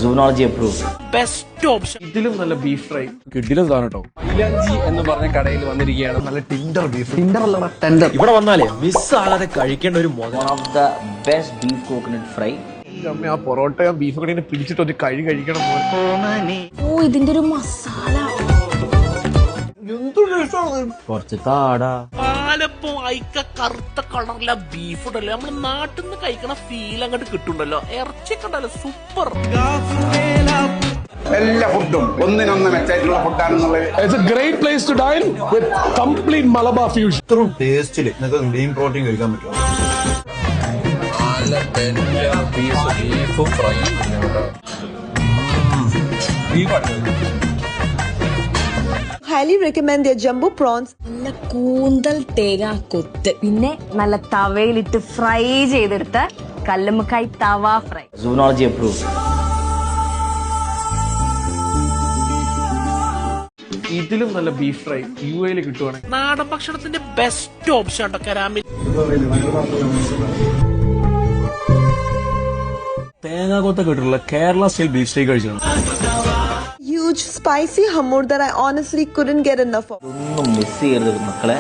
Zoology approved. Best option. ഇതിലും നല്ല beef fry കിഡിലും സാധനം കേട്ടോ. മൈലാഞ്ചി എന്ന് പറഞ്ഞ കടയിൽ വന്നിരിക്കുകയാണ് നല്ല ടിൻഡർ ബീഫ്. ടിൻഡർ അല്ല ടെൻഡർ. ഇവിടെ വന്നാലേ മിസ് ആകാതെ കഴിക്കേണ്ട ഒരു One of the best beef coconut fry. അമ്മ ആ പൊറോട്ട ബീഫ് കടയിൽ പിടിച്ചിട്ട് ഒരു കഴിക്കണം ഓ ഇതിന്റെ ഒരു മസാല കുറച്ച് താടാ. പാലപ്പം അയക്ക കറുത്ത കളറിലെ ബീഫ് ഉണ്ടല്ലോ, നമ്മള് നാട്ടിൽ നിന്ന് കഴിക്കണ ഫീൽ അങ്ങോട്ട് കിട്ടുണ്ടല്ലോ. ഇറച്ചിയൊക്കെ ഉണ്ടല്ലോ സൂപ്പർ. എല്ലാ ഫുഡും ഒന്നിനൊന്ന് മെച്ചായിട്ടുള്ള ഫുഡാണെന്നുള്ളത്. It's a great place to dine with complete Malabar fusion. ഇത്രയും ടേസ്റ്റിൽ നിങ്ങൾക്ക് ഗ്രീൻ പ്രോട്ടീൻ കഴിക്കാൻ പറ്റും. highly recommend their jumbo prawns. നല്ല കൂന്തൽ തേങ്ങ കൊത്ത്, പിന്നെ നല്ല തവയിലിട്ട് ഫ്രൈ ചെയ്തെടുത്ത കല്ലുമ്മക്കായ് തവ ഫ്രൈ. Zoology approved. ഇതിലും നല്ല ബീഫ് ഫ്രൈ UAE കിട്ടുവാണെങ്കിൽ നാടൻ ഭക്ഷണത്തിന്റെ ബെസ്റ്റ് ഓപ്ഷൻ ഉണ്ടോ കരാമിൽ. തേങ്ങ കൊത്തൊക്കെ ഇട്ടുള്ള കേരള സ്റ്റൈൽ ബീഫ് സ്റ്റേക്ക് കഴിച്ചാണ്. Huge spicy hummus that I honestly couldn't get enough of. ഒന്നും മിസ് ചെയ്യരുത് മക്കളെ.